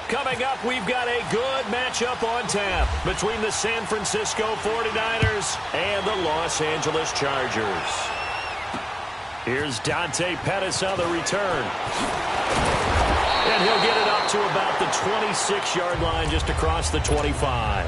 Coming up, we've got a good matchup on tap between the San Francisco 49ers and the Los Angeles Chargers. Here's Dante Pettis on the return. And he'll get it up to about the 26-yard line, just across the 25.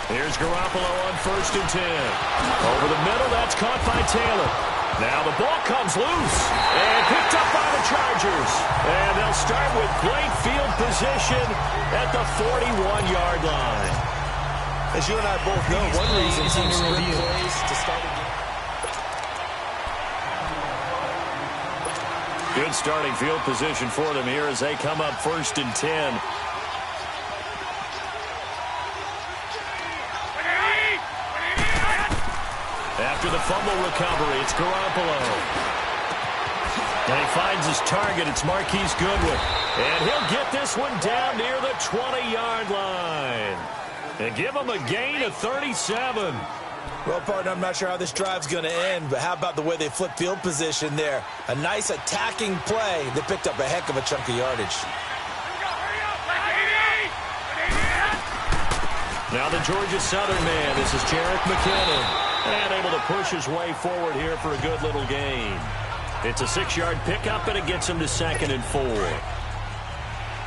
Here's Garoppolo on 1st and 10. Over the middle, that's caught by Taylor. Now the ball comes loose and picked up by the Chargers. And they'll start with great field position at the 41-yard line. As you and I both know, one reason teams sprint plays to start a game. Good starting field position for them here as they come up 1st and 10. After the fumble recovery, it's Garoppolo. And he finds his target. It's Marquise Goodwin. And he'll get this one down near the 20-yard line. And give him a gain of 37. Well, partner, I'm not sure how this drive's going to end, but how about the way they flip field position there? A nice attacking play that picked up a heck of a chunk of yardage. Now the Georgia Southern man. This is Jerick McKinnon. And able to push his way forward here for a good little gain. It's a 6-yard pickup, and it gets him to 2nd and 4.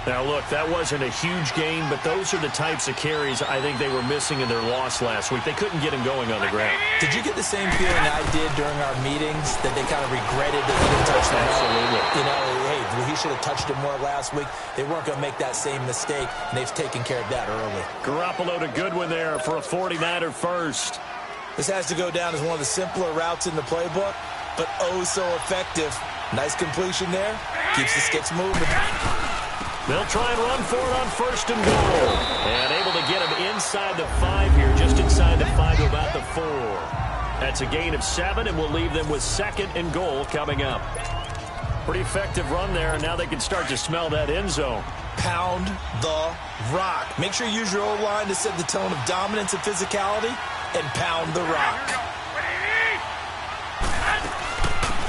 Now, look, that wasn't a huge gain, but those are the types of carries I think they were missing in their loss last week. They couldn't get him going on the ground. Did you get the same feeling I did during our meetings, that they kind of regretted that he didn't touch the ball? Absolutely. You know, hey, he should have touched it more last week. They weren't going to make that same mistake, and they've taken care of that early. Garoppolo to Goodwin there for a 49er first. This has to go down as one of the simpler routes in the playbook, but oh so effective. Nice completion there. Keeps the sticks moving. They'll try and run for it on 1st and goal. And able to get him inside the 5 here, just inside the 5 to about the 4. That's a gain of 7, and we'll leave them with 2nd and goal coming up. Pretty effective run there, and now they can start to smell that end zone. Pound the rock. Make sure you use your O-line to set the tone of dominance and physicality, and pound the rock.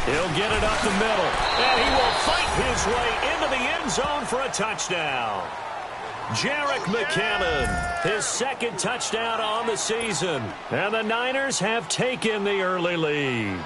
He'll get it up the middle, and he will fight his way into the end zone for a touchdown. Jerick McKinnon, his 2nd touchdown on the season, and the Niners have taken the early lead.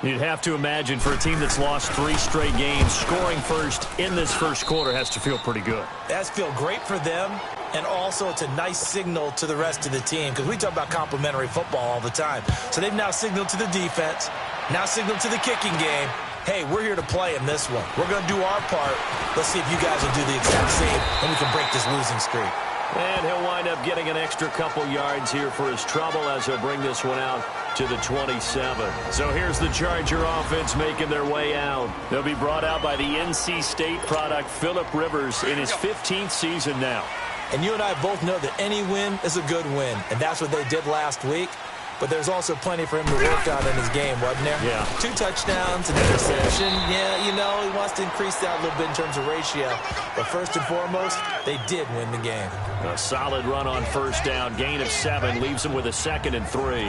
You'd have to imagine for a team that's lost 3 straight games, scoring first in this first quarter has to feel pretty good. That's feel great for them, and also it's a nice signal to the rest of the team, because we talk about complimentary football all the time. So they've now signaled to the defense, now signaled to the kicking game, hey, we're here to play in this one. We're going to do our part. Let's see if you guys will do the exact same, and we can break this losing streak. And he'll wind up getting an extra couple yards here for his trouble as he'll bring this one out to the 27. So here's the Charger offense making their way out. They'll be brought out by the NC State product, Phillip Rivers, in his 15th season now. And you and I both know that any win is a good win, and that's what they did last week. But there's also plenty for him to work on in his game, wasn't there? Yeah. 2 touchdowns, an interception. Yeah, you know, he wants to increase that a little bit in terms of ratio. But first and foremost, they did win the game. A solid run on 1st down. Gain of 7 leaves him with a 2nd and 3.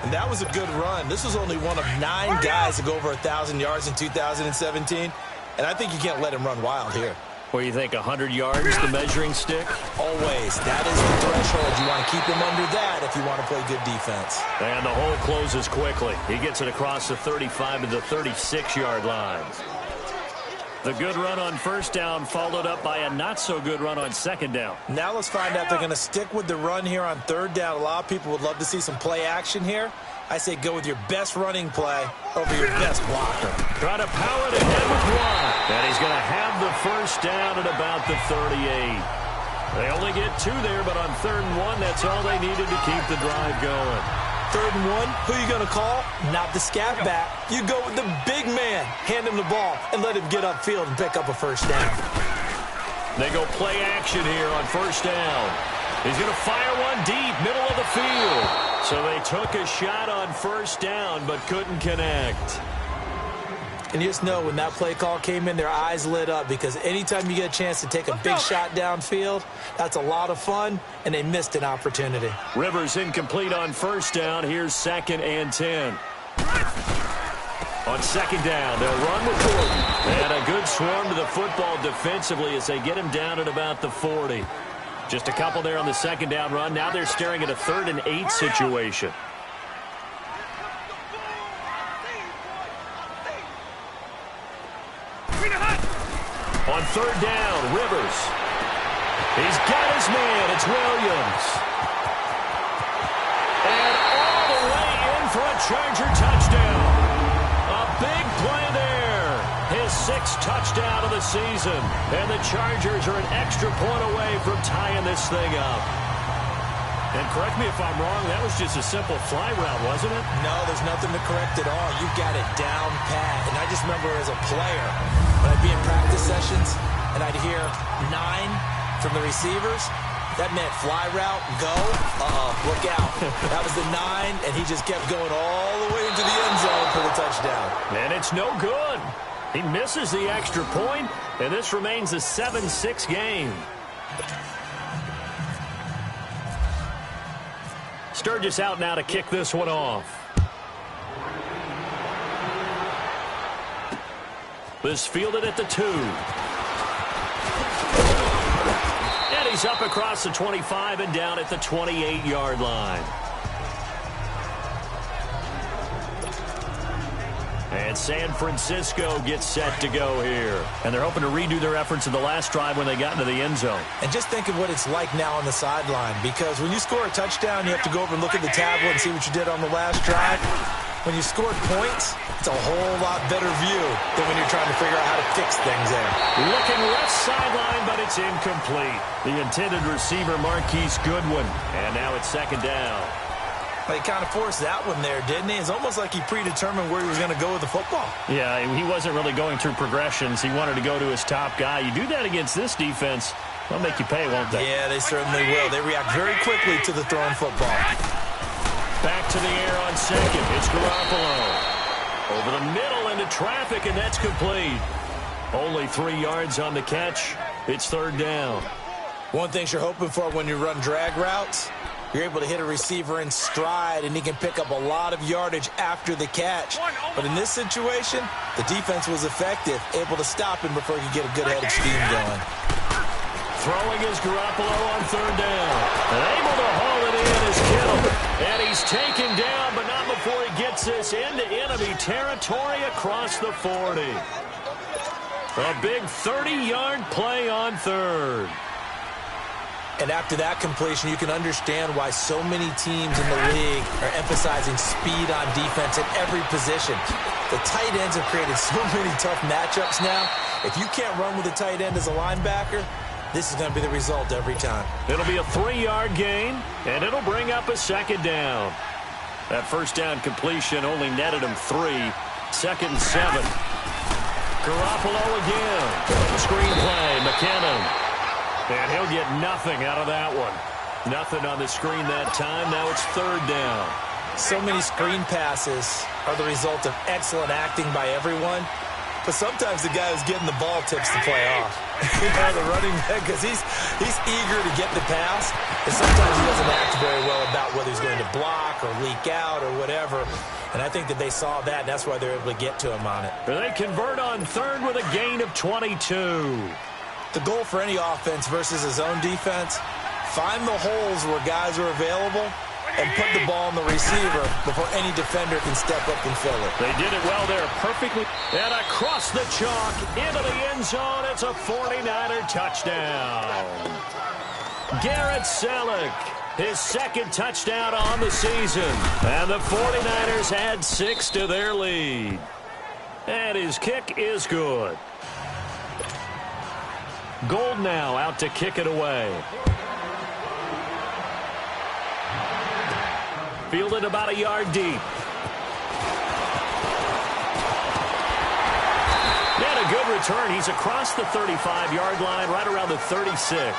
And that was a good run. This was only one of 9 guys to go over 1,000 yards in 2017. And I think you can't let him run wild here. What do you think, 100 yards, the measuring stick? Always. That is the threshold. You want to keep him under that if you want to play good defense. And the hole closes quickly. He gets it across the 35 to the 36-yard line. The good run on 1st down followed up by a not-so-good run on 2nd down. Now let's find out if they're going to stick with the run here on 3rd down. A lot of people would love to see some play action here. I say go with your best running play over your best blocker. Try to power it ahead with 1. And he's going to have the 1st down at about the 38. They only get 2 there, but on 3rd and 1, that's all they needed to keep the drive going. 3rd and 1, who are you going to call? Not the scat back. You go with the big man. Hand him the ball and let him get upfield and pick up a 1st down. They go play action here on 1st down. He's going to fire one deep, middle of the field. So they took a shot on 1st down, but couldn't connect. And you just know when that play call came in, their eyes lit up, because anytime you get a chance to take a big shot downfield, that's a lot of fun, and they missed an opportunity. Rivers incomplete on first down. Here's 2nd and 10. On 2nd down, they'll run with Gordon. And a good swarm to the football defensively as they get him down at about the 40. Just a couple there on the 2nd down run. Now they're staring at a 3rd and 8 situation. On 3rd down, Rivers. He's got his man. It's Williams. And all the way in for a Charger touchdown. A big play there. His 6th touchdown of the season. And the Chargers are an extra point away from tying this thing up. And correct me if I'm wrong, that was just a simple fly route, wasn't it? No, there's nothing to correct at all. You've got it down pat. And I just remember as a player, when I'd be in practice sessions and I'd hear 9 from the receivers, that meant fly route, go, look out. That was the 9, and he just kept going all the way into the end zone for the touchdown. And it's no good. He misses the extra point, and this remains a 7-6 game. Sturgis out now to kick this one off. This fielded at the 2. And he's up across the 25 and down at the 28-yard line. And San Francisco gets set to go here. And they're hoping to redo their efforts in the last drive when they got into the end zone. And just think of what it's like now on the sideline, because when you score a touchdown, you have to go over and look at the tablet and see what you did on the last drive. When you scored points, it's a whole lot better view than when you're trying to figure out how to fix things there. Looking left sideline, but it's incomplete. The intended receiver, Marquise Goodwin. And now it's 2nd down. Well, he kind of forced that one there, didn't he? It's almost like he predetermined where he was going to go with the football. Yeah, he wasn't really going through progressions. He wanted to go to his top guy. You do that against this defense, they'll make you pay, won't they? Yeah, they certainly will. They react very quickly to the thrown football. Back to the air on 2nd. It's Garoppolo. Over the middle into traffic, and that's complete. Only 3 yards on the catch. It's 3rd down. One thing you're hoping for when you run drag routes, you're able to hit a receiver in stride, and he can pick up a lot of yardage after the catch. But in this situation, the defense was effective, able to stop him before he could get a good-headed steam going. Throwing is Garoppolo on 3rd down. And able to haul it in is Kittle. And he's taken down, but not before he gets this into enemy territory across the 40. A big 30-yard play on 3rd. And after that completion, you can understand why so many teams in the league are emphasizing speed on defense at every position. The tight ends have created so many tough matchups now. If you can't run with a tight end as a linebacker, this is going to be the result every time. It'll be a 3-yard gain, and it'll bring up a 2nd down. That first down completion only netted him 3. 2nd and 7. Garoppolo again. Screen play, McKinnon. And he'll get nothing out of that one. Nothing on the screen that time. Now it's 3rd down. So many screen passes are the result of excellent acting by everyone. But sometimes the guy who's getting the ball tips the play off. The running back, because he's eager to get the pass. And sometimes he doesn't act very well about whether he's going to block or leak out or whatever. And I think that they saw that, and that's why they're able to get to him on it. They convert on 3rd with a gain of 22. The goal for any offense versus his own defense, find the holes where guys are available and put the ball on the receiver before any defender can step up and fill it. They did it well there, perfectly. And across the chalk, into the end zone, it's a 49er touchdown. Garrett Selleck, his 2nd touchdown on the season. And the 49ers add 6 to their lead. And his kick is good. Gold now out to kick it away. Fielded about a yard deep. And a good return. He's across the 35-yard line, right around the 36.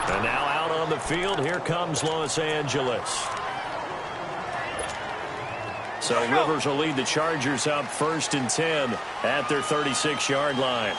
And now out on the field, here comes Los Angeles. So Rivers will lead the Chargers up 1st and 10 at their 36-yard line.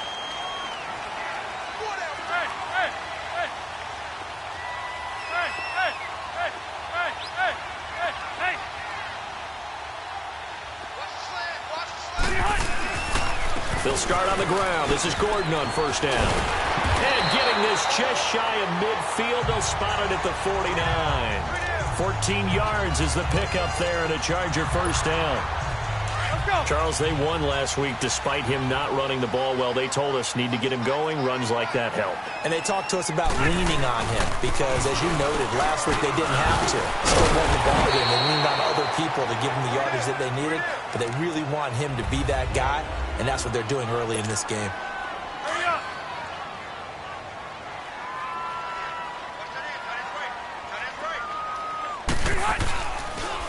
They'll start on the ground. This is Gordon on 1st down. And getting this just shy of midfield, they'll spot it at the 49. 14 yards is the pickup there and a Charger 1st down. Charles, they won last week despite him not running the ball well. They told us need to get him going. Runs like that help. And they talked to us about leaning on him because, as you noted, last week they didn't have to. So they won the ball game. They leaned on other people to give them the yardage that they needed, but they really want him to be that guy, and that's what they're doing early in this game.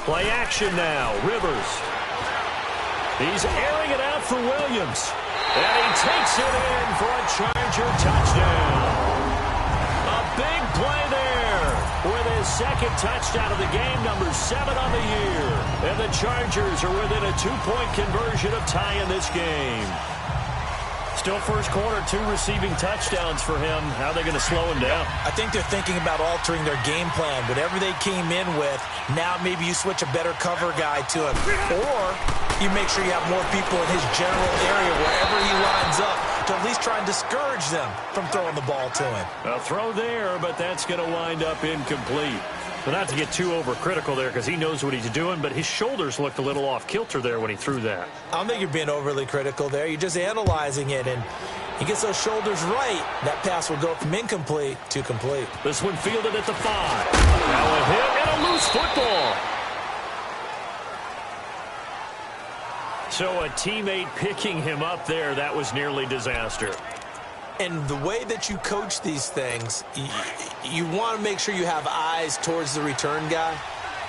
Play action now. Rivers. He's airing it out for Williams. And he takes it in for a Charger touchdown. A big play there with his 2nd touchdown of the game, number 7 on the year. And the Chargers are within a 2-point conversion of tying this game. Still first quarter, 2 receiving touchdowns for him. How are they going to slow him down? I think they're thinking about altering their game plan. Whatever they came in with, now maybe you switch a better cover guy to him. Or you make sure you have more people in his general area wherever he lines up to at least try and discourage them from throwing the ball to him. A throw there, but that's going to wind up incomplete. But not to get too overcritical there because he knows what he's doing, but his shoulders looked a little off kilter there when he threw that. I don't think you're being overly critical there. You're just analyzing it, and he gets those shoulders right. That pass will go from incomplete to complete. This one fielded at the 5. Now a hit and a loose football. So a teammate picking him up there, that was nearly disaster. And the way that you coach these things, you want to make sure you have eyes towards the return guy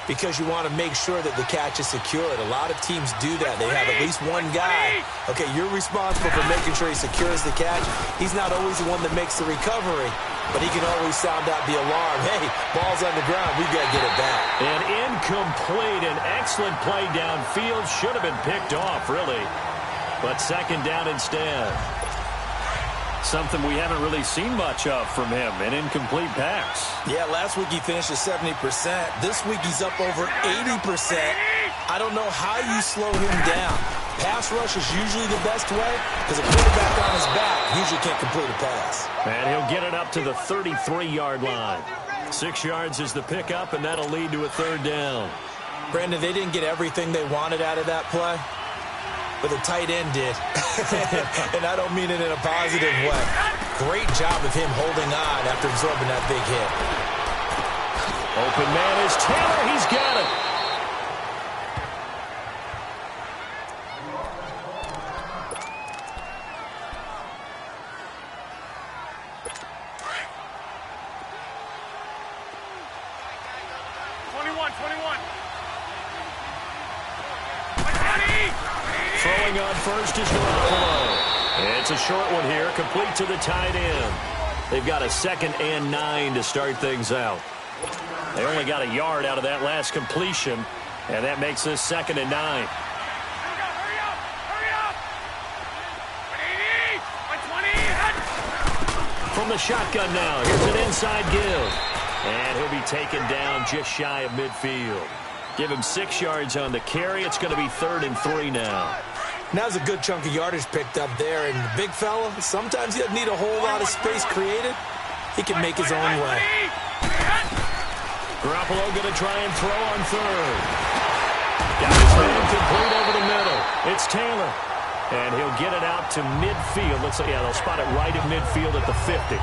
because you want to make sure that the catch is secured. A lot of teams do that. They have at least one guy. Okay, you're responsible for making sure he secures the catch. He's not always the one that makes the recovery, but he can always sound out the alarm. Hey, ball's on the ground. We've got to get it back. An incomplete, an excellent play downfield. Should have been picked off, really. But 2nd down instead. Something we haven't really seen much of from him, an incomplete pass. Yeah, last week he finished at 70%. This week he's up over 80%. I don't know how you slow him down. Pass rush is usually the best way because a quarterback on his back usually can't complete a pass. And he'll get it up to the 33-yard line. 6 yards is the pickup, and that'll lead to a 3rd down. Brandon, they didn't get everything they wanted out of that play, but the tight end did. And I don't mean it in a positive way. Great job of him holding on after absorbing that big hit. Open man is Taylor. He's got it. Throwing on first is Garoppolo. It's a short one here, complete to the tight end. They've got a 2nd and 9 to start things out. They only got a yard out of that last completion, and that makes this 2nd and 9. From the shotgun now, here's an inside give. And he'll be taken down just shy of midfield. Give him 6 yards on the carry. It's going to be 3rd and 3 now. Now's a good chunk of yardage picked up there. And the big fella, sometimes he doesn't need a whole lot of space created. He can make his own way. Garoppolo going to try and throw on 3rd. Got his man complete over the middle. It's Taylor. And he'll get it out to midfield. Let's say, yeah, they'll spot it right at midfield at the 50.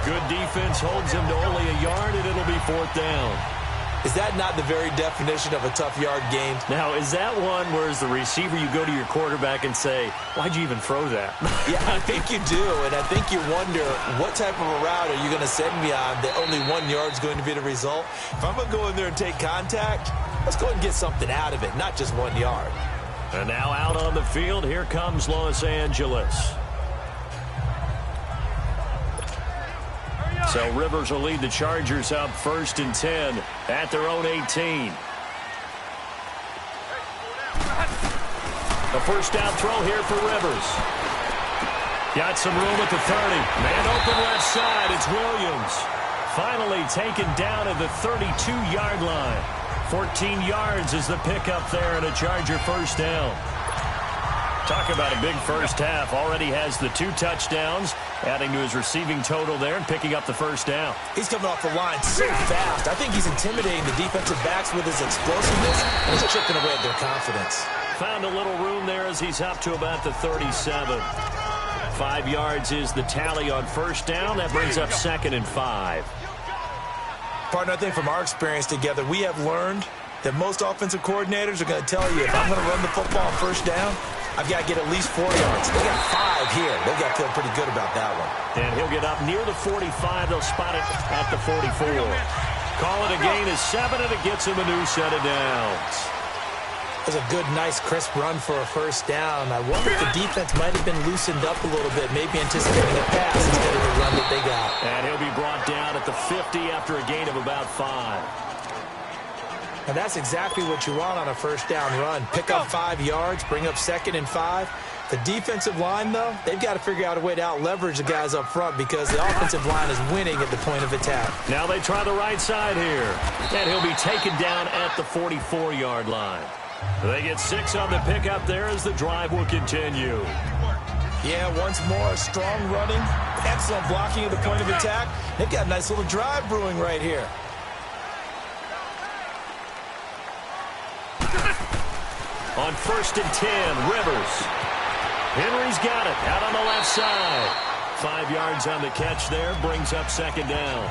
Good defense holds him to only a yard, and it'll be 4th down. Is that not the very definition of a tough yard gain? Now, is that one where as the receiver you go to your quarterback and say, why'd you even throw that? Yeah, I think you do, and I think you wonder what type of a route are you going to send me on that only 1 yard's going to be the result? If I'm going to go in there and take contact, let's go and get something out of it, not just 1 yard. And now out on the field, here comes Los Angeles. So Rivers will lead the Chargers up 1st and 10 at their own 18. A first down throw here for Rivers. Got some room at the 30. Man open left side. It's Williams. Finally taken down at the 32-yard line. 14 yards is the pickup there and a Charger first down. Talk about a big first half. Already has the 2 touchdowns, adding to his receiving total there and picking up the first down. He's coming off the line so fast. I think he's intimidating the defensive backs with his explosiveness, and he's chipping away at their confidence. Found a little room there as he's up to about the 37. 5 yards is the tally on first down. That brings up 2nd and 5. Partner, I think from our experience together, we have learned that most offensive coordinators are going to tell you, if I'm going to run the football on first down, I've got to get at least 4 yards. They got 5 here. They've got to feel pretty good about that one. And he'll get up near the 45. They'll spot it at the 44. Call it a gain of 7, and it gets him a new set of downs. That was a good, nice, crisp run for a first down. I wonder if the defense might have been loosened up a little bit, maybe anticipating a pass instead of the run that they got. And he'll be brought down at the 50 after a gain of about 5. And that's exactly what you want on a first down run. Pick up 5 yards, bring up 2nd and 5. The defensive line, though, they've got to figure out a way to out-leverage the guys up front because the offensive line is winning at the point of attack. Now they try the right side here. And he'll be taken down at the 44-yard line. They get 6 on the pickup there as the drive will continue. Yeah, once more, strong running, excellent blocking at the point of attack. They've got a nice little drive brewing right here. On 1st and 10, Rivers. Henry's got it out on the left side. 5 yards on the catch there, brings up 2nd down.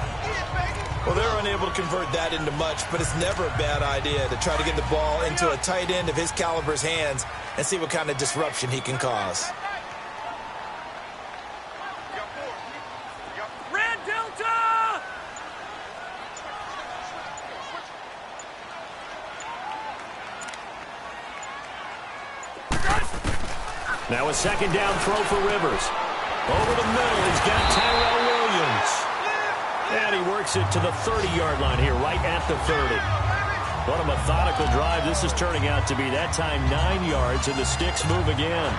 Well, they're unable to convert that into much, but it's never a bad idea to try to get the ball into a tight end of his caliber's hands and see what kind of disruption he can cause. Red Delta! Now a 2nd down throw for Rivers. Over the middle, he's got Tyrell Williams. And he works it to the 30-yard line here, right at the 30. What a methodical drive this is turning out to be. That time 9 yards, and the sticks move again.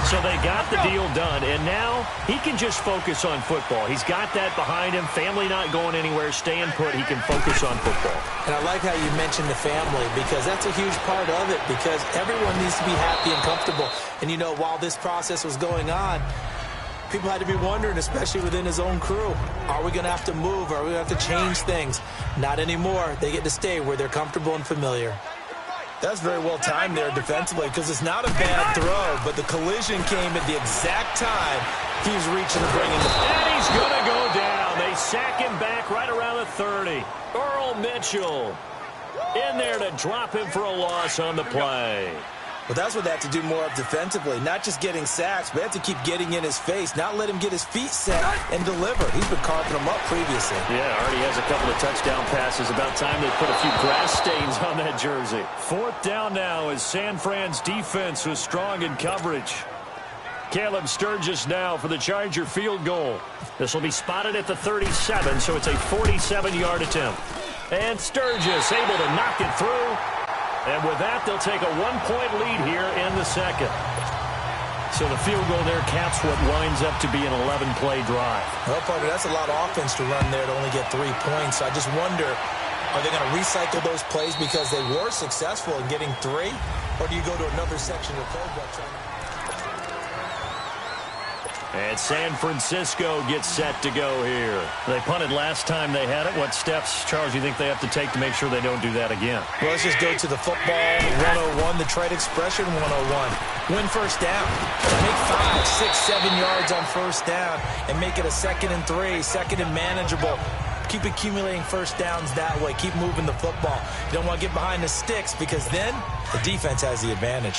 So they got the deal done, and now he can just focus on football. He's got that behind him. Family not going anywhere, staying put. He can focus on football. And I like how you mentioned the family because that's a huge part of it because everyone needs to be happy and comfortable. And, you know, while this process was going on, people had to be wondering, especially within his own crew, are we going to have to move? Are we going to have to change things? Not anymore. They get to stay where they're comfortable and familiar. That's very well timed there defensively because it's not a bad throw, but the collision came at the exact time he was reaching to bring in the ball. And he's going to go down. They sack him back right around the 30. Earl Mitchell in there to drop him for a loss on the play. Well, that's what they have to do more of defensively, not just getting sacks, but they have to keep getting in his face, not let him get his feet set and deliver. He's been carving them up previously. Yeah, already has a couple of touchdown passes. About time they put a few grass stains on that jersey. 4th down now as San Fran's defense was strong in coverage. Caleb Sturgis now for the Charger field goal. This will be spotted at the 37, so it's a 47-yard attempt. And Sturgis able to knock it through. And with that, they'll take a 1-point lead here in the 2nd. So the field goal there caps what winds up to be an 11-play drive. Well, partner, that's a lot of offense to run there to only get 3 points. So I just wonder, are they going to recycle those plays because they were successful in getting 3? Or do you go to another section of the playbook trying to... And San Francisco gets set to go here. They punted last time they had it. What steps, Charles, do you think they have to take to make sure they don't do that again? Well, let's just go to the football 101, the trade expression 101. Win first down. Make 5, 6, 7 yards on first down and make it a 2nd and 3, 2nd and manageable. Keep accumulating first downs that way. Keep moving the football. You don't want to get behind the sticks because then the defense has the advantage.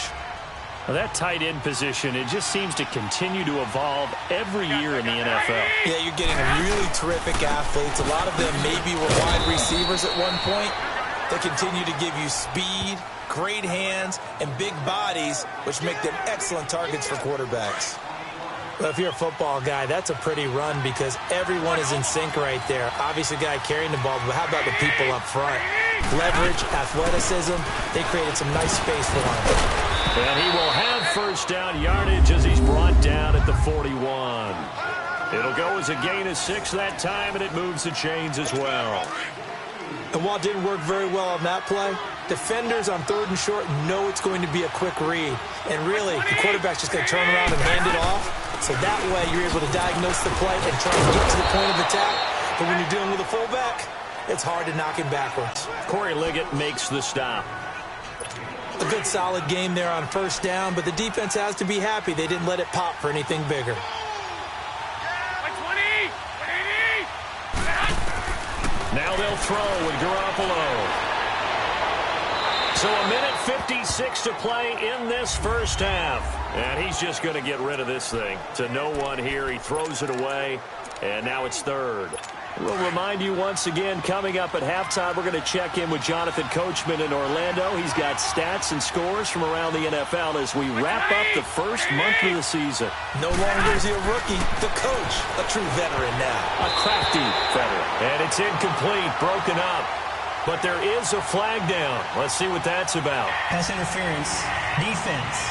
Well, that tight end position, it just seems to continue to evolve every year in the NFL. Yeah, you're getting really terrific athletes. A lot of them maybe were wide receivers at one point. They continue to give you speed, great hands, and big bodies, which make them excellent targets for quarterbacks. Well, if you're a football guy, that's a pretty run because everyone is in sync right there. Obviously, the guy carrying the ball, but how about the people up front? Leverage, athleticism, they created some nice space for one. And he will have first down yardage as he's brought down at the 41. It'll go as a gain of 6 that time, and it moves the chains as well. And while it didn't work very well on that play, defenders on 3rd and short know it's going to be a quick read. And really, the quarterback's just going to turn around and hand it off. So that way, you're able to diagnose the play and try to get to the point of attack. But when you're dealing with a fullback, it's hard to knock him backwards. Corey Liggett makes the stop. A good solid game there on first down, but the defense has to be happy they didn't let it pop for anything bigger. Now they'll throw with Garoppolo. So a minute 56 to play in this first half. And he's just going to get rid of this thing. To no one here. He throws it away. And now it's 3rd. We'll remind you once again, coming up at halftime, we're going to check in with Jonathan Coachman in Orlando. He's got stats and scores from around the NFL as we wrap up the first month of the season. No longer is he a rookie, the coach, a true veteran now. A crafty veteran. And it's incomplete, broken up. But there is a flag down. Let's see what that's about. Pass interference, defense.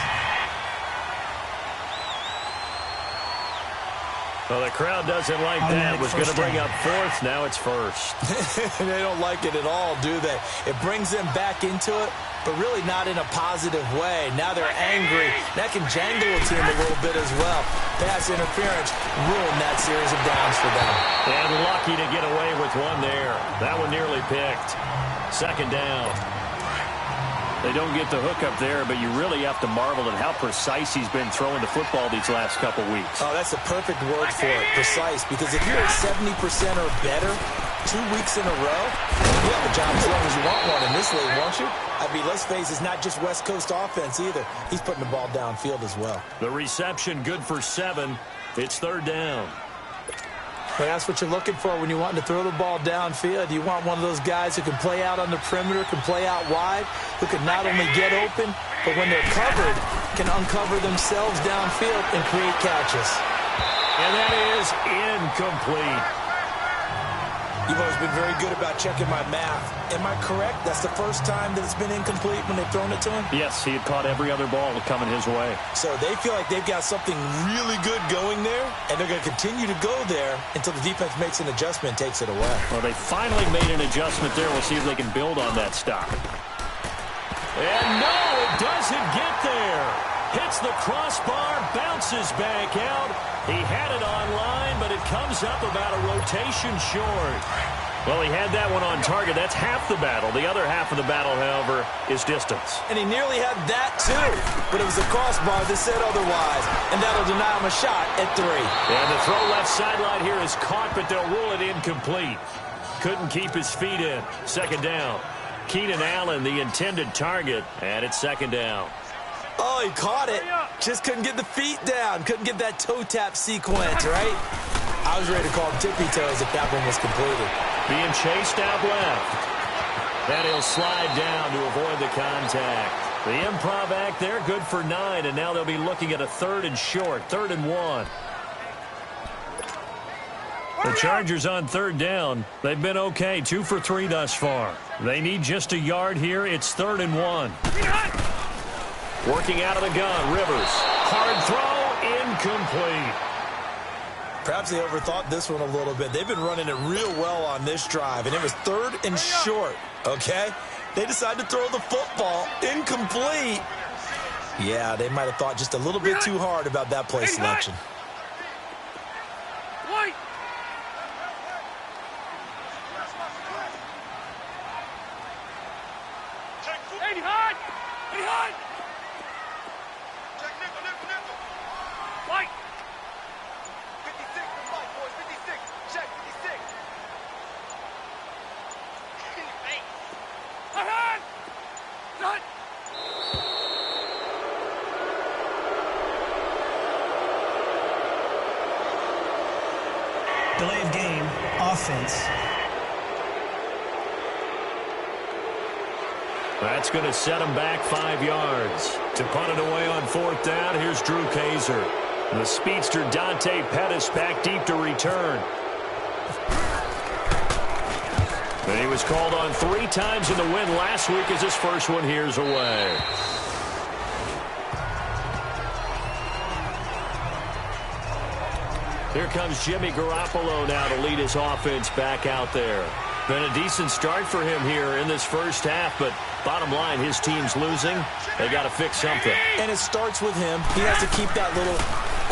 Well, the crowd doesn't like that. Was going to bring up 4th. Now it's 1st. They don't like it at all, do they? It brings them back into it, but really not in a positive way. Now they're angry. That can jangle a team a little bit as well. Pass interference ruined that series of downs for them. And lucky to get away with one there. That one nearly picked. 2nd down. They don't get the hook up there, but you really have to marvel at how precise he's been throwing the football these last couple weeks. Oh, that's a perfect word for it, precise, because if you're at 70% or better 2 weeks in a row, you have a job as long as you want one in this league, won't you? I mean, let's face it, it's not just West Coast offense either. He's putting the ball downfield as well. The reception good for 7. It's 3rd down. Well, that's what you're looking for when you want to throw the ball downfield. You want one of those guys who can play out on the perimeter, can play out wide, who can not only get open, but when they're covered, can uncover themselves downfield and create catches. And that is incomplete. You've always been very good about checking my math. Am I correct? That's the first time that it's been incomplete when they've thrown it to him? Yes, he had caught every other ball coming his way. So they feel like they've got something really good going there, and they're going to continue to go there until the defense makes an adjustment and takes it away. Well, they finally made an adjustment there. We'll see if they can build on that stop. And no, it doesn't get there. Hits the crossbar, bounces back out. He had it online, but it comes up about a rotation short. Well, he had that one on target. That's half the battle. The other half of the battle, however, is distance. And he nearly had that, too. But it was the crossbar that said otherwise. And that'll deny him a shot at 3. And the throw left sideline here is caught, but they'll rule it incomplete. Couldn't keep his feet in. 2nd down. Keenan Allen, the intended target, and it's 2nd down. Oh, he caught it. Just couldn't get the feet down. Couldn't get that toe tap sequence, right? I was ready to call him tippy toes if that one was completed. Being chased out left. And he'll slide down to avoid the contact. The improv act there, good for 9, and now they'll be looking at a 3rd and short, 3rd and 1. The Chargers on 3rd down. They've been okay, 2 for 3 thus far. They need just a yard here. It's 3rd and 1. Working out of the gun, Rivers. Hard throw, incomplete. Perhaps they overthought this one a little bit. They've been running it real well on this drive, and it was 3rd and short, okay? They decided to throw the football incomplete. Yeah, they might have thought just a little bit too hard about that play selection. Delay of game, offense. That's going to set him back 5 yards. To punt it away on 4th down, here's Drew Kaiser. The speedster Dante Pettis back deep to return. And he was called on 3 times in the win last week as his first one here's away. Here comes Jimmy Garoppolo now to lead his offense back out there. Been a decent start for him here in this first half, but bottom line, his team's losing. They got to fix something. And it starts with him. He has to keep that little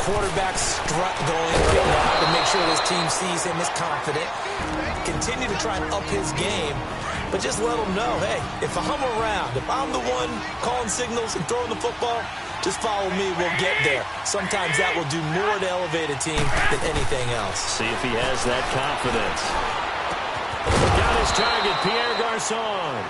quarterback strut going right now to make sure his team sees him as confident. Continue to try and up his game, but just let him know, hey, if I'm around, if I'm the one calling signals and throwing the football, just follow me, we'll get there. Sometimes that will do more to elevate a team than anything else. See if he has that confidence. Got his target, Pierre Garçon.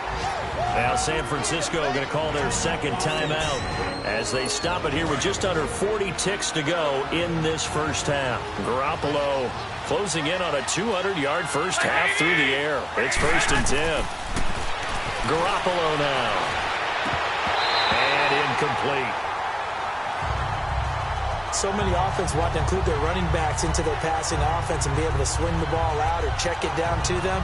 Now San Francisco going to call their second timeout as they stop it here with just under 40 ticks to go in this first half. Garoppolo closing in on a 200-yard first half through the air. It's 1st and 10. Garoppolo now. And incomplete. So many offense want to include their running backs into their passing offense and be able to swing the ball out or check it down to them.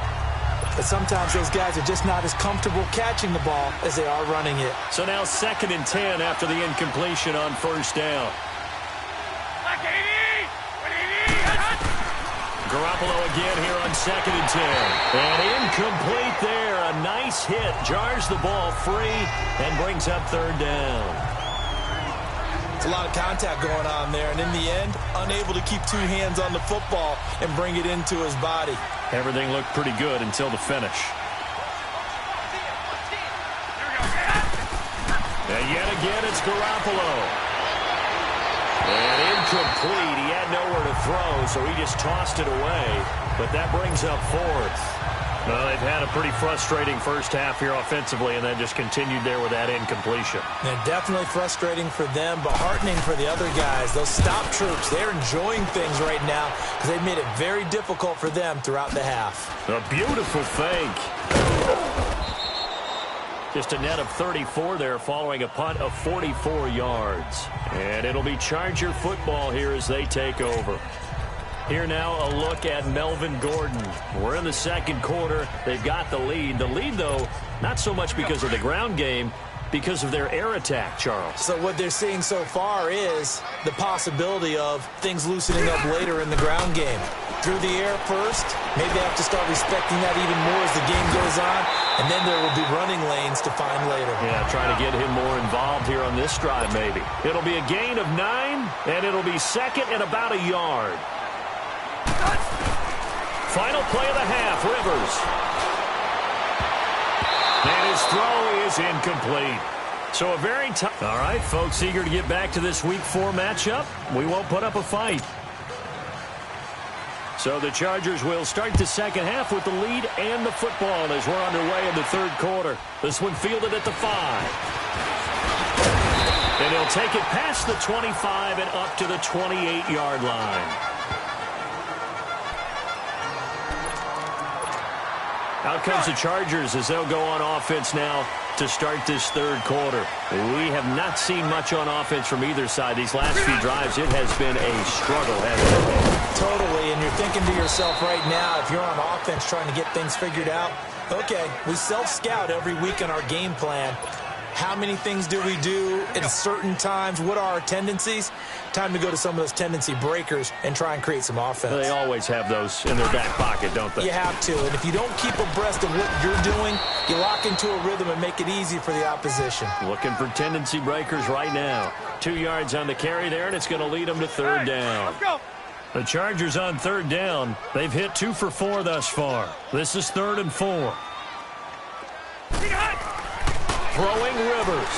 But sometimes those guys are just not as comfortable catching the ball as they are running it. So now 2nd and 10 after the incompletion on first down. Garoppolo again here on 2nd and 10. And incomplete there. A nice hit. Jars the ball free and brings up 3rd down. It's a lot of contact going on there, and in the end, unable to keep 2 hands on the football and bring it into his body. Everything looked pretty good until the finish. And yet again, it's Garoppolo. And incomplete. He had nowhere to throw, so he just tossed it away. But that brings up 4th. Well, they've had a pretty frustrating first half here offensively, and then just continued there with that incompletion. And definitely frustrating for them, but heartening for the other guys. Those stop troops, they're enjoying things right now because they've made it very difficult for them throughout the half. A beautiful fake. Just a net of 34 there following a punt of 44 yards. And it'll be Charger football here as they take over. Here now, a look at Melvin Gordon. We're in the 2nd quarter. They've got the lead. The lead, though, not so much because of the ground game, because of their air attack, Charles. So what they're seeing so far is the possibility of things loosening up later in the ground game. Through the air first, maybe they have to start respecting that even more as the game goes on, and then there will be running lanes to find later. Yeah, trying to get him more involved here on this drive, maybe. It'll be a gain of 9, and it'll be 2nd and about a yard. Final play of the half, Rivers. And his throw is incomplete. So a very tough... All right, folks, eager to get back to this Week 4 matchup. We won't put up a fight. So the Chargers will start the second half with the lead and the football as we're underway in the 3rd quarter. This one fielded at the 5. And he'll take it past the 25 and up to the 28-yard line. Out comes the Chargers as they'll go on offense now to start this 3rd quarter. We have not seen much on offense from either side. These last few drives, it has been a struggle, hasn't it? Totally, and you're thinking to yourself right now, if you're on offense trying to get things figured out, okay, we self-scout every week in our game plan. How many things do we do at certain times? What are our tendencies? Time to go to some of those tendency breakers and try and create some offense. They always have those in their back pocket, don't they? You have to, and if you don't keep abreast of what you're doing, you lock into a rhythm and make it easy for the opposition. Looking for tendency breakers right now. 2 yards on the carry there, and it's going to lead them to 3rd down. Let's go. The Chargers on 3rd down. They've hit 2 for 4 thus far. This is 3rd and 4. Throwing Rivers.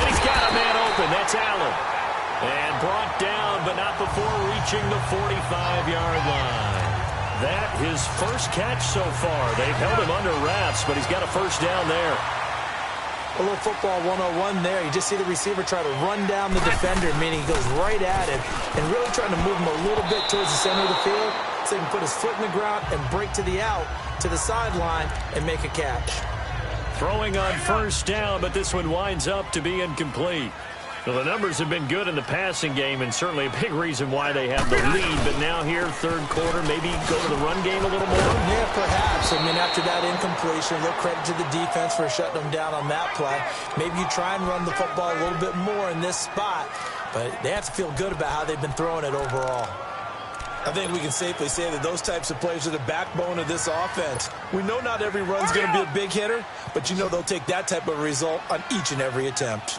And he's got a man open. That's Allen. And brought down, but not before reaching the 45-yard line. That his first catch so far. They've held him under wraps, but he's got a first down there. A little football 101 there. You just see the receiver try to run down the defender, meaning he goes right at him and really trying to move him a little bit towards the center of the field so he can put his foot in the ground and break to the out, to the sideline, and make a catch. Throwing on first down, but this one winds up to be incomplete. Well, the numbers have been good in the passing game, and certainly a big reason why they have the lead. But now here, 3rd quarter, maybe go to the run game a little more? Yeah, perhaps. I mean, after that incompletion, a little credit to the defense for shutting them down on that play. Maybe you try and run the football a little bit more in this spot. but they have to feel good about how they've been throwing it overall. I think we can safely say that those types of plays are the backbone of this offense. We know not every run's going to be a big hitter, but you know they'll take that type of result on each and every attempt.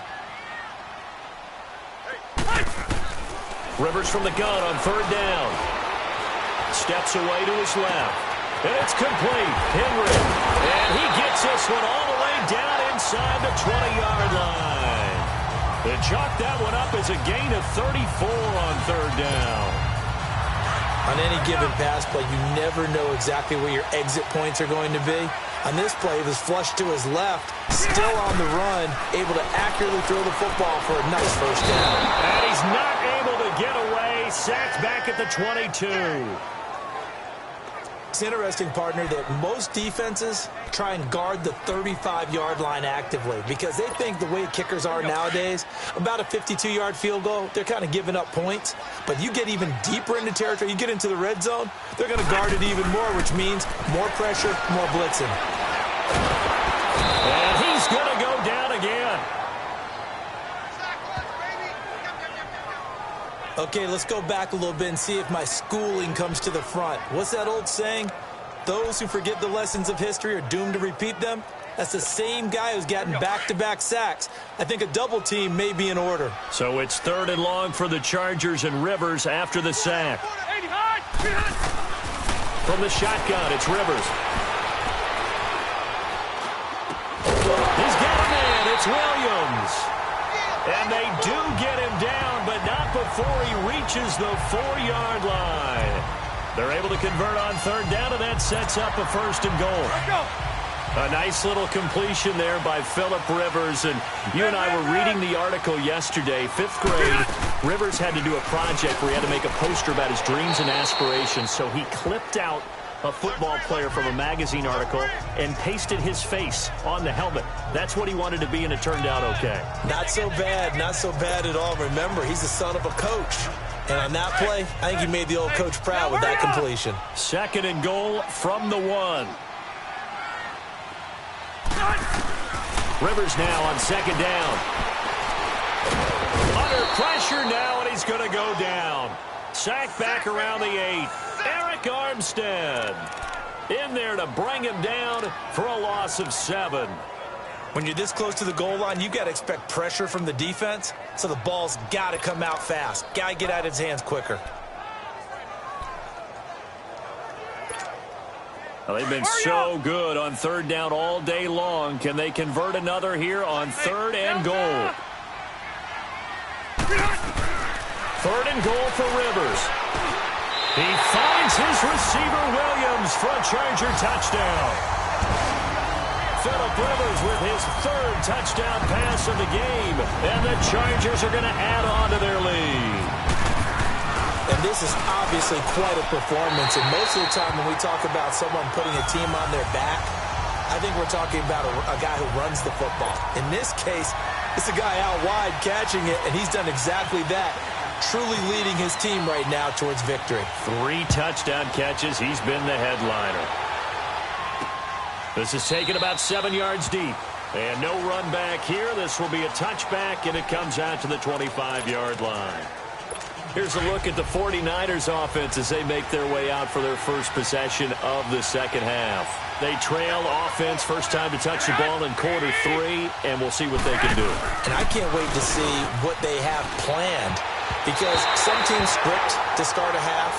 Rivers from the gun on third down. Steps away to his left. And it's complete. Henry. And he gets this one all the way down inside the 20-yard line. They chalk that one up as a gain of 34 on third down. On any given pass play, you never know exactly where your exit points are going to be. On this play, he was flushed to his left, still on the run, able to accurately throw the football for a nice first down. And he's not able to get away. Sacked back at the 22. It's interesting, partner, that most defenses try and guard the 35-yard line actively because they think the way kickers are nowadays, about a 52-yard field goal, they're kind of giving up points. But you get even deeper into territory, you get into the red zone, they're going to guard it even more, which means more pressure, more blitzing. And he's going to go down again. Okay, let's go back a little bit and see if my schooling comes to the front. What's that old saying? Those who forget the lessons of history are doomed to repeat them. That's the same guy who's gotten back-to-back sacks. I think a double team may be in order. So it's third and long for the Chargers and Rivers after the sack. From the shotgun, it's Rivers. He's got a man. It's Williams. And they do get him down, but not before he reaches the 4-yard line. They're able to convert on third down, and that sets up a first and goal. A nice little completion there by Phillip Rivers. And you and I were reading the article yesterday, 5th grade. Rivers had to do a project where he had to make a poster about his dreams and aspirations. So he clipped out a football player from a magazine article and pasted his face on the helmet. That's what he wanted to be, and it turned out okay. Not so bad at all. Remember, he's the son of a coach. And on that play, I think he made the old coach proud with that completion. Second and goal from the 1. Rivers now on second down. Under pressure now, and he's going to go down. Sacked back around the 8. Eric Armstead in there to bring him down for a loss of 7. When you're this close to the goal line, you got to expect pressure from the defense, so the ball's got to come out fast. Got to get out of his hands quicker. Well, they've been so good on third down all day long. Can they convert another here on third and goal? Third and goal for Rivers. He finds his receiver, Williams, for a Charger touchdown. Phillip Rivers with his 3rd touchdown pass of the game. And the Chargers are going to add on to their lead. And this is obviously quite a performance. And most of the time when we talk about someone putting a team on their back, I think we're talking about a guy who runs the football. In this case, it's a guy out wide catching it, and he's done exactly that. Truly leading his team right now towards victory. 3 touchdown catches. He's been the headliner. This is taken about 7 yards deep. And no run back here. This will be a touchback, and it comes out to the 25-yard line. Here's a look at the 49ers offense as they make their way out for their first possession of the second half. They trail offense, first time to touch the ball in quarter 3, and we'll see what they can do. And I can't wait to see what they have planned, because some teams script to start a half.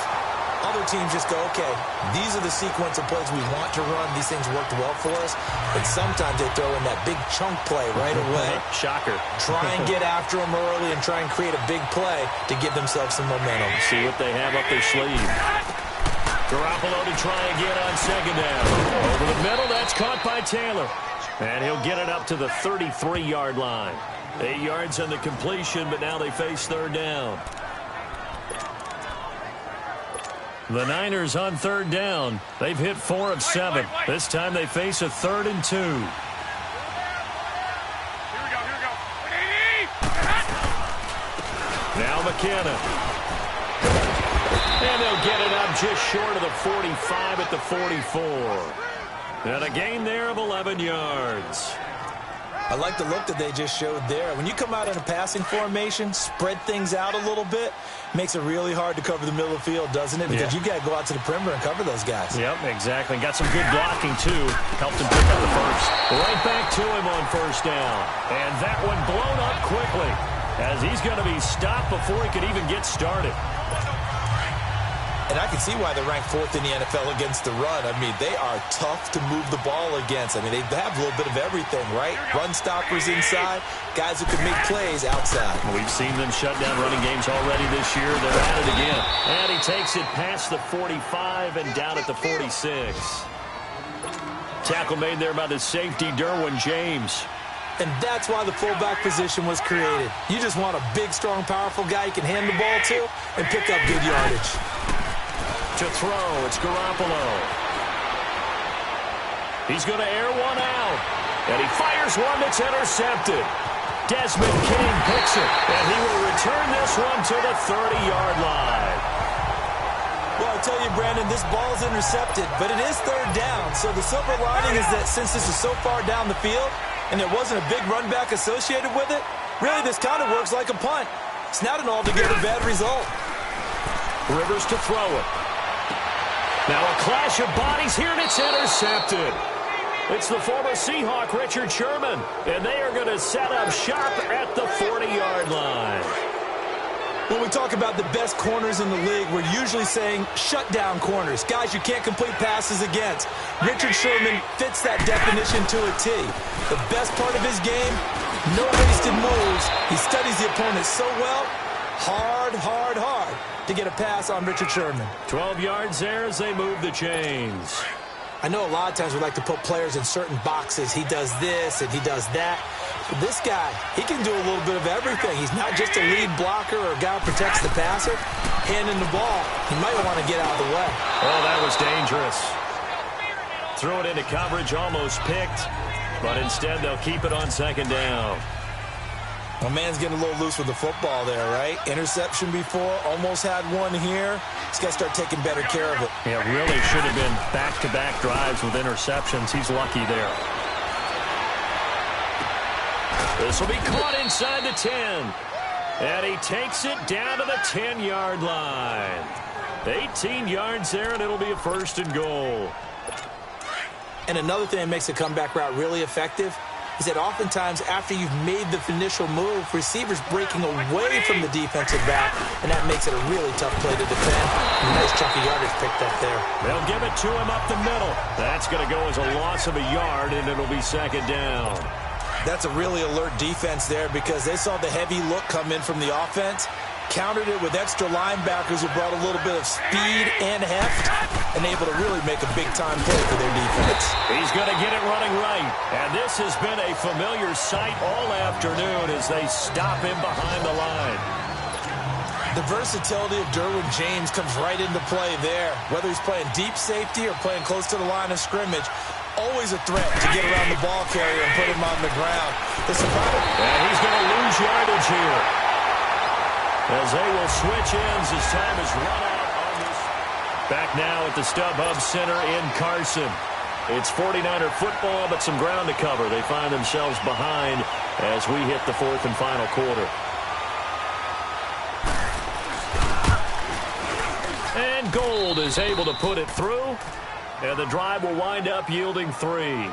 Other teams just go, okay, these are the sequence of plays we want to run. These things worked well for us. But sometimes they throw in that big chunk play right away. Shocker. Try and get after them early and try and create a big play to give themselves some momentum. See what they have up their sleeve. Garoppolo to try again on second down. Over the middle, that's caught by Taylor. And he'll get it up to the 33-yard line. 8 yards on the completion, but now they face third down. The Niners on third down. They've hit 4 of 7. This time they face a 3rd and 2. Here we go. Now McKenna. And they'll get it up just short of the 45 at the 44. And a gain there of 11 yards. I like the look that they just showed there. When you come out in a passing formation, spread things out a little bit, makes it really hard to cover the middle of the field, doesn't it? Because you got to go out to the perimeter and cover those guys. Yep, exactly. Got some good blocking, too. Helped him pick up the first. Right back to him on first down. And that one blown up quickly as he's going to be stopped before he could even get started. And I can see why they're ranked 4th in the NFL against the run. I mean, they are tough to move the ball against. I mean, they have a little bit of everything, right? Run stoppers inside, guys who can make plays outside. We've seen them shut down running games already this year. They're at it again. And he takes it past the 45 and down at the 46. Tackle made there by the safety, Derwin James. And that's why the fullback position was created. You just want a big, strong, powerful guy you can hand the ball to and pick up good yardage. To throw, it's Garoppolo. He's going to air one out. And he fires one that's intercepted. Desmond King picks it. And he will return this one to the 30-yard line. Well, I tell you, Brandon, this ball's intercepted, but it is third down. So the silver lining is that since this is so far down the field and there wasn't a big run back associated with it, really this kind of works like a punt. It's not an altogether bad result. Rivers to throw it. Now a clash of bodies here, and it's intercepted. It's the former Seahawk, Richard Sherman, and they are going to set up shop at the 40-yard line. When we talk about the best corners in the league, we're usually saying shutdown corners, guys you can't complete passes against. Richard Sherman fits that definition to a T. The best part of his game, no wasted moves. He studies the opponent so well, hard to get a pass on Richard Sherman. 12 yards there as they move the chains. I know a lot of times we like to put players in certain boxes. He does this and he does that. But this guy, he can do a little bit of everything. He's not just a lead blocker or a guy who protects the passer. Handing the ball, he might want to get out of the way. Oh, that was dangerous. Throw it into coverage, almost picked. But instead, they'll keep it on second down. My man's getting a little loose with the football there, right? Interception before, almost had one here. He's got to start taking better care of it. Yeah, really should have been back-to-back drives with interceptions. He's lucky there. This will be caught inside the 10. And he takes it down to the 10-yard line. 18 yards there, and it'll be a first and goal. And another thing that makes a comeback route really effective is that oftentimes after you've made the initial move, receivers breaking away from the defensive back, and that makes it a really tough play to defend. Nice chunky yardage picked up there. They'll give it to him up the middle. That's going to go as a loss of a yard, and it'll be second down. That's a really alert defense there because they saw the heavy look come in from the offense, countered it with extra linebackers who brought a little bit of speed and heft, and able to really make a big-time play for their defense. He's going to get it running right. And this has been a familiar sight all afternoon as they stop him behind the line. The versatility of Derwin James comes right into play there. Whether he's playing deep safety or playing close to the line of scrimmage, always a threat to get around the ball carrier and put him on the ground. And he's going to lose yardage here, as they will switch ends as time is run out on this. Back now at the StubHub Center in Carson. It's 49er football, but some ground to cover. They find themselves behind as we hit the fourth and final quarter. And Gold is able to put it through, and the drive will wind up yielding 3.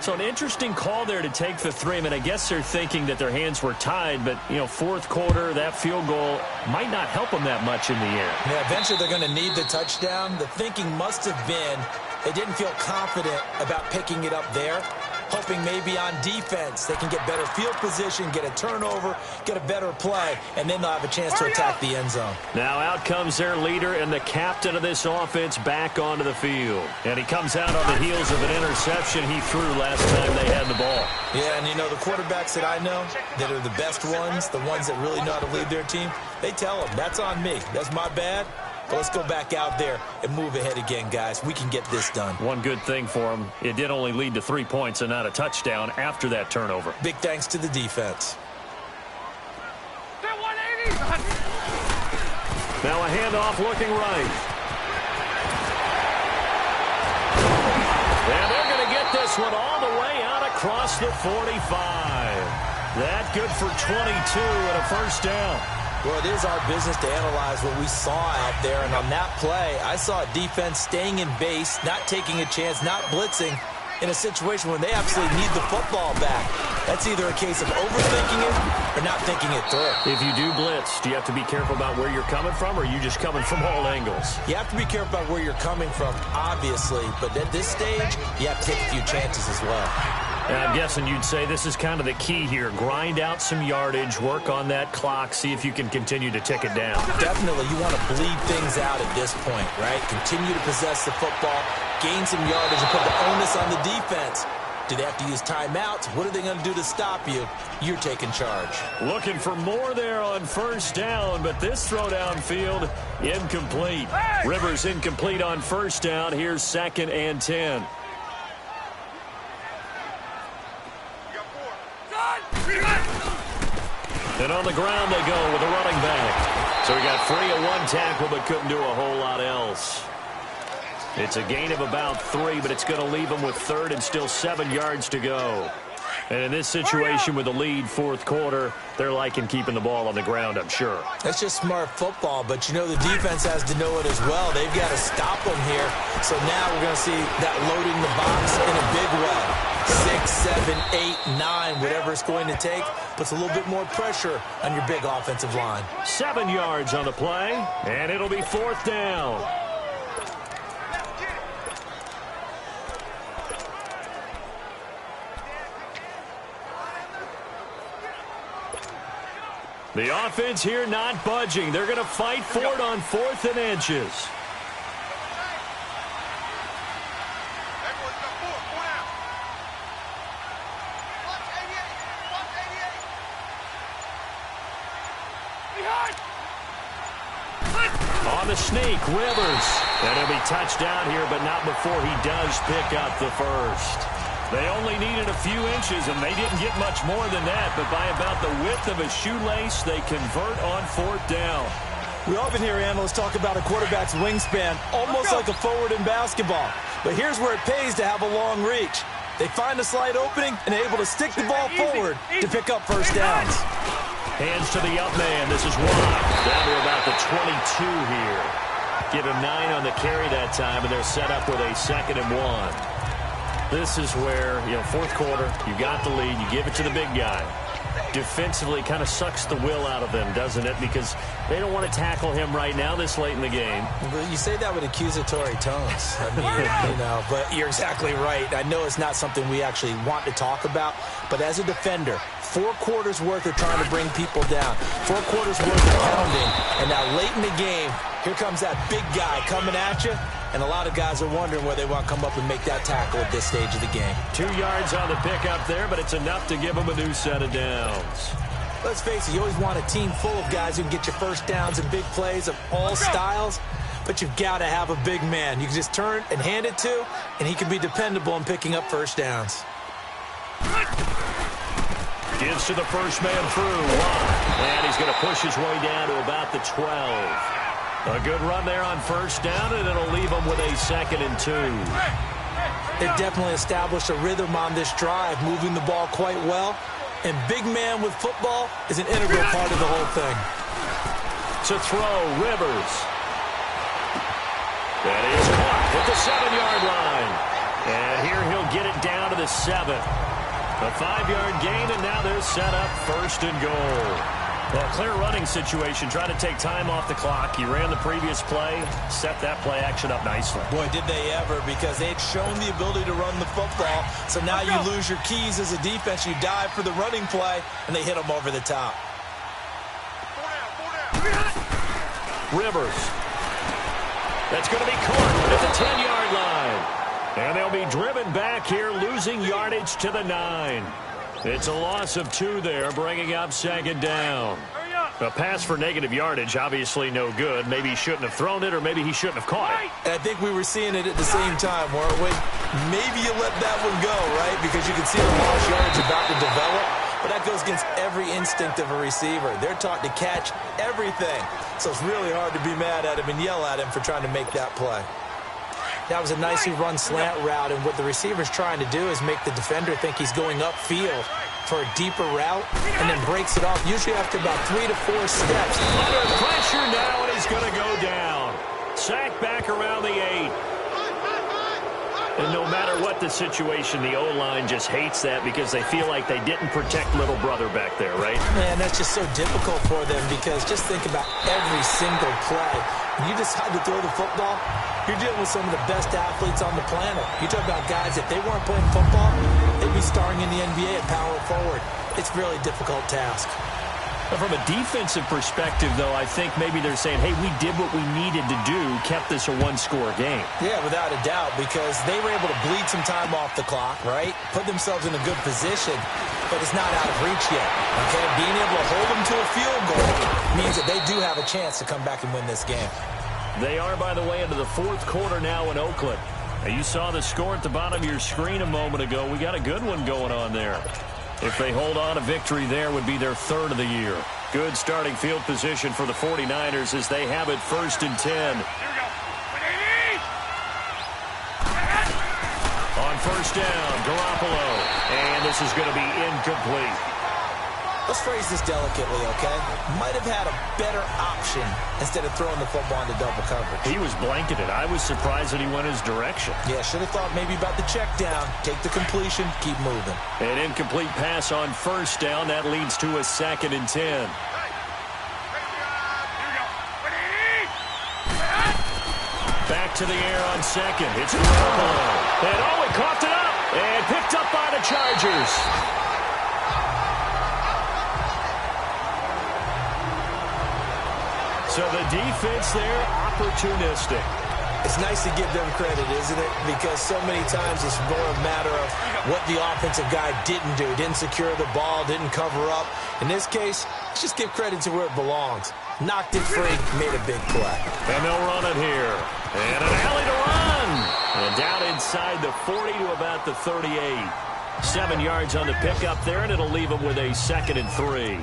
So an interesting call there to take the 3. I mean, I guess they're thinking that their hands were tied, but, you know, fourth quarter, that field goal might not help them that much in the air. Yeah, eventually they're going to need the touchdown. The thinking must have been they didn't feel confident about picking it up there, hoping maybe on defense they can get better field position, get a turnover, get a better play, and then they'll have a chance to attack the end zone. Now out comes their leader and the captain of this offense back onto the field. And he comes out on the heels of an interception he threw last time they had the ball. Yeah, and you know, the quarterbacks that I know that are the best ones, the ones that really know how to lead their team, they tell them, that's on me. That's my bad. But let's go back out there and move ahead again, guys. We can get this done. One good thing for them, it did only lead to 3 points and not a touchdown after that turnover. Big thanks to the defense. Now a handoff looking right. And they're going to get this one all the way out across the 45. That good for 22 and a first down. Well, it is our business to analyze what we saw out there. And on that play, I saw a defense staying in base, not taking a chance, not blitzing in a situation when they absolutely need the football back. That's either a case of overthinking it or not thinking it through. If you do blitz, do you have to be careful about where you're coming from, or are you just coming from all angles? You have to be careful about where you're coming from, obviously. But at this stage, you have to take a few chances as well. I'm guessing you'd say this is kind of the key here. Grind out some yardage, work on that clock, see if you can continue to tick it down. Definitely, you want to bleed things out at this point, right? Continue to possess the football, gain some yardage, and put the onus on the defense. Do they have to use timeouts? What are they going to do to stop you? You're taking charge. Looking for more there on first down, but this throw downfield, incomplete. Rivers incomplete on first down. Here's 2nd and 10. And on the ground they go with a running back. So he got free of one tackle but couldn't do a whole lot else. It's a gain of about 3, but it's going to leave him with 3rd and still 7 yards to go. And in this situation with the lead, 4th quarter, they're liking keeping the ball on the ground, I'm sure. That's just smart football, but you know the defense has to know it as well. They've got to stop them here. So now we're going to see that loading the box in a big way. 6, 7, 8, 9, whatever it's going to take, puts a little bit more pressure on your big offensive line. 7 yards on the play, and it'll be 4th down. The offense here not budging. They're going to fight for it on 4th and inches. On the sneak, Rivers. And he'll be touched down here, but not before he does pick up the first. They only needed a few inches, and they didn't get much more than that. But by about the width of a shoelace, they convert on 4th down. We often hear analysts talk about a quarterback's wingspan, almost like a forward in basketball. But here's where it pays to have a long reach. They find a slight opening and are able to stick the ball forward to pick up first downs. Hands to the up man. This is Watt. Down to about the 22 here. Give him 9 on the carry that time, and they're set up with a 2nd and 1. This is where, 4th quarter, you got the lead, you give it to the big guy. Defensively kind of sucks the will out of them, doesn't it? Because they don't want to tackle him right now this late in the game. Well, you say that with accusatory tones. I mean, but you're exactly right. I know it's not something we actually want to talk about, but as a defender, 4 quarters worth of trying to bring people down, 4 quarters worth of pounding, and now late in the game, here comes that big guy coming at you. And a lot of guys are wondering where they want to come up and make that tackle at this stage of the game. 2 yards on the pickup there, but it's enough to give them a new set of downs. Let's face it, you always want a team full of guys who can get you first downs and big plays of all styles, but you've got to have a big man you can just turn and hand it to, and he can be dependable in picking up first downs. Gives to the first man through. And he's going to push his way down to about the 12. A good run there on first down, and it'll leave them with a 2nd and 2. They've definitely established a rhythm on this drive, moving the ball quite well. And big man with football is an integral part of the whole thing. To throw, Rivers. That is caught at the 7-yard line. And here he'll get it down to the 7. A 5-yard gain, and now they're set up 1st and goal. Well, clear running situation. Trying to take time off the clock. He ran the previous play, set that play action up nicely. Boy, did they ever, because they'd shown the ability to run the football. So now you lose your keys as a defense. You dive for the running play, and they hit them over the top. Rivers. That's going to be caught at the 10-yard line. And they'll be driven back here, losing yardage to the 9. It's a loss of 2 there, bringing up 2nd down. A pass for negative yardage, obviously no good. Maybe he shouldn't have thrown it, or maybe he shouldn't have caught it. And I think we were seeing it at the same time, weren't we? Maybe you let that one go, right? Because you can see the lost yardage about to develop. But that goes against every instinct of a receiver. They're taught to catch everything. So it's really hard to be mad at him and yell at him for trying to make that play. That was a nicely run slant route, and what the receiver's trying to do is make the defender think he's going upfield for a deeper route and then breaks it off, usually after about 3 to 4 steps. Under pressure now, and he's going to go down. Sacked back around the 8. And no matter what the situation, the O-line just hates that because they feel like they didn't protect little brother back there, right? Man, that's just so difficult for them because just think about every single play. When you decide to throw the football, you're dealing with some of the best athletes on the planet. You talk about guys, if they weren't playing football, they'd be starring in the NBA at power forward. It's a really difficult task. From a defensive perspective, though, I think maybe they're saying, hey, we did what we needed to do, kept this a one-score game. Yeah, without a doubt, because they were able to bleed some time off the clock, right? Put themselves in a good position, but it's not out of reach yet, okay? Being able to hold them to a field goal means that they do have a chance to come back and win this game. They are, by the way, into the 4th quarter now in Oakland. Now, you saw the score at the bottom of your screen a moment ago. We got a good one going on there. If they hold on, a victory there would be their 3rd of the year. Good starting field position for the 49ers as they have it 1st and 10. On 1st down, Garoppolo. And this is going to be incomplete. Let's phrase this delicately, okay? Might have had a better option instead of throwing the football into double coverage. He was blanketed. I was surprised that he went his direction. Yeah, should have thought maybe about the check down. Take the completion, keep moving. An incomplete pass on 1st down. That leads to a 2nd and 10. Back to the air on 2nd. It's Garoppolo. And he coughed it up and picked up by the Chargers. So the defense there, opportunistic. It's nice to give them credit, isn't it? Because so many times it's more a matter of what the offensive guy didn't do. Didn't secure the ball, didn't cover up. In this case, let's just give credit to where it belongs. Knocked it free, made a big play. And they'll run it here. And an alley to run. And down inside the 40 to about the 38. 7 yards on the pickup there, and it'll leave them with a 2nd and 3.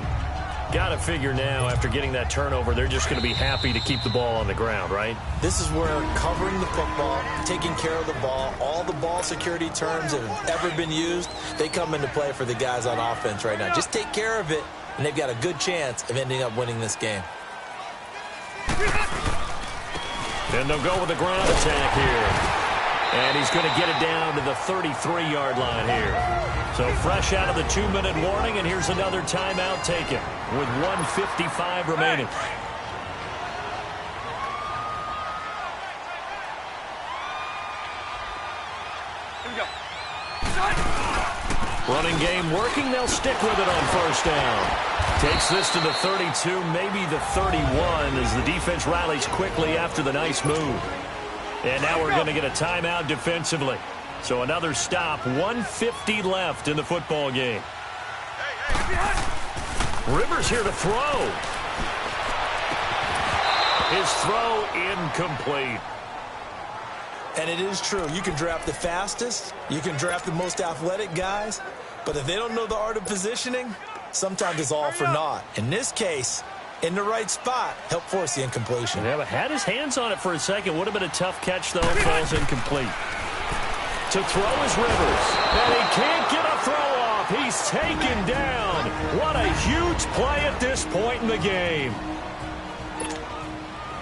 Got to figure now, after getting that turnover, they're just going to be happy to keep the ball on the ground, right? This is where covering the football, taking care of the ball, all the ball security terms that have ever been used, they come into play for the guys on offense right now. Just take care of it, and they've got a good chance of ending up winning this game. And they'll go with the ground attack here. And he's going to get it down to the 33-yard line here. So fresh out of the 2-minute warning, and here's another timeout taken with 1:55 remaining. Here we go. Running game working. They'll stick with it on 1st down. Takes this to the 32, maybe the 31, as the defense rallies quickly after the nice move. And now we're going to get a timeout defensively. So another stop, 1:50 left in the football game. Rivers here to throw. His throw incomplete. And it is true. You can draft the fastest. You can draft the most athletic guys. But if they don't know the art of positioning, sometimes it's all for naught. In this case, in the right spot, help force the incompletion. Yeah, but had his hands on it for a second. Would have been a tough catch, though. Falls incomplete. To throw is Rivers. And he can't get a throw off. He's taken down. What a huge play at this point in the game.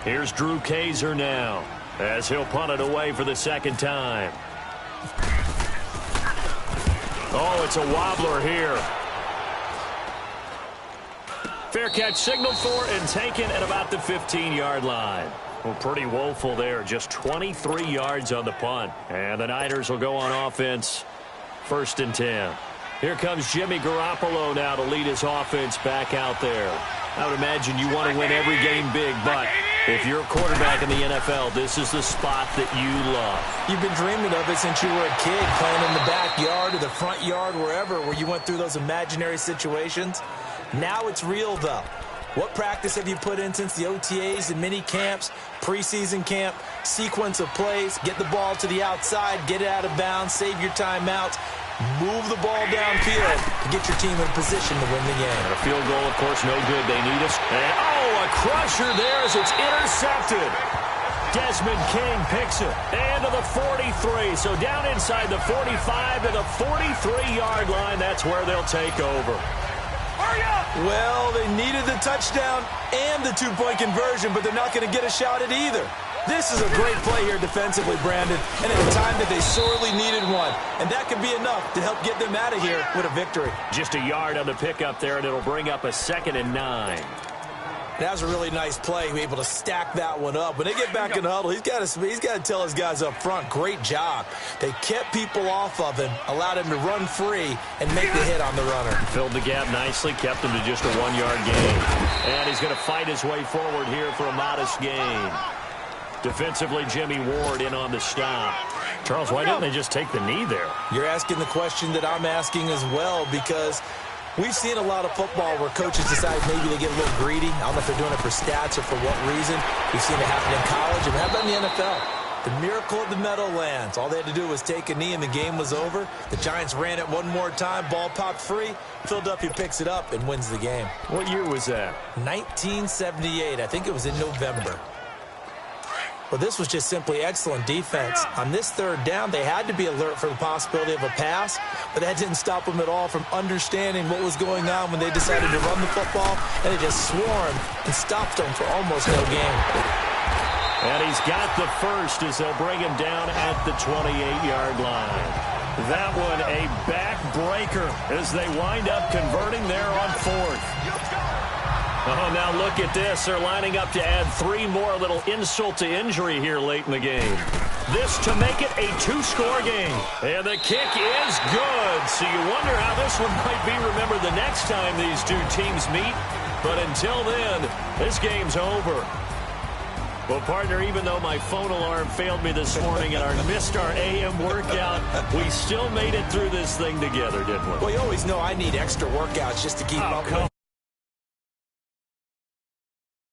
Here's Drew Kaiser now, as he'll punt it away for the 2nd time. Oh, it's a wobbler here. Fair catch signaled for and taken at about the 15-yard line. Well, pretty woeful there. Just 23 yards on the punt. And the Niners will go on offense. 1st and 10. Here comes Jimmy Garoppolo now to lead his offense back out there. I would imagine you want to win every game big, but if you're a quarterback in the NFL, this is the spot that you love. You've been dreaming of it since you were a kid, playing in the backyard or the front yard, wherever, where you went through those imaginary situations. Now it's real, though. What practice have you put in since the OTAs and mini camps, preseason camp, sequence of plays, get the ball to the outside, get it out of bounds, save your timeouts, move the ball downfield to get your team in position to win the game. And a field goal, of course, no good. They need us. And, oh, a crusher there as it's intercepted. Desmond King picks it. And to the 43. So down inside the 45 to the 43-yard line. That's where they'll take over. Hurry up! Well, they needed the touchdown and the two-point conversion, but they're not going to get a shot at either. This is a great play here defensively, Brandon, and at a time that they sorely needed one. And that could be enough to help get them out of here with a victory. Just a yard on the pickup there, and it'll bring up a 2nd and 9. That was a really nice play, able to stack that one up. When they get back in the huddle, he's got to tell his guys up front, great job. They kept people off of him, allowed him to run free, and make the hit on the runner. Filled the gap nicely, kept him to just a 1-yard gain. And he's going to fight his way forward here for a modest gain. Defensively, Jimmy Ward in on the stop. Charles, why didn't they just take the knee there? You're asking the question that I'm asking as well, because we've seen a lot of football where coaches decide maybe they get a little greedy. I don't know if they're doing it for stats or for what reason. We've seen it happen in college, and how about in the NFL? The miracle of the Meadowlands. All they had to do was take a knee, and the game was over. The Giants ran it one more time. Ball popped free. Philadelphia picks it up and wins the game. What year was that? 1978. I think it was in November. Well, this was just simply excellent defense. On this 3rd down, they had to be alert for the possibility of a pass, but that didn't stop them at all from understanding what was going on when they decided to run the football, and they just swarmed and stopped them for almost no gain. And he's got the first as they'll bring him down at the 28-yard line. That one a backbreaker as they wind up converting there on 4th. Oh, now look at this. They're lining up to add 3 more, little insult to injury here late in the game. This to make it a 2-score game. And the kick is good. So you wonder how this one might be remembered the next time these two teams meet. But until then, this game's over. Well, partner, even though my phone alarm failed me this morning and I missed our AM workout, we still made it through this thing together, didn't we? Well, you always know I need extra workouts just to keep up with.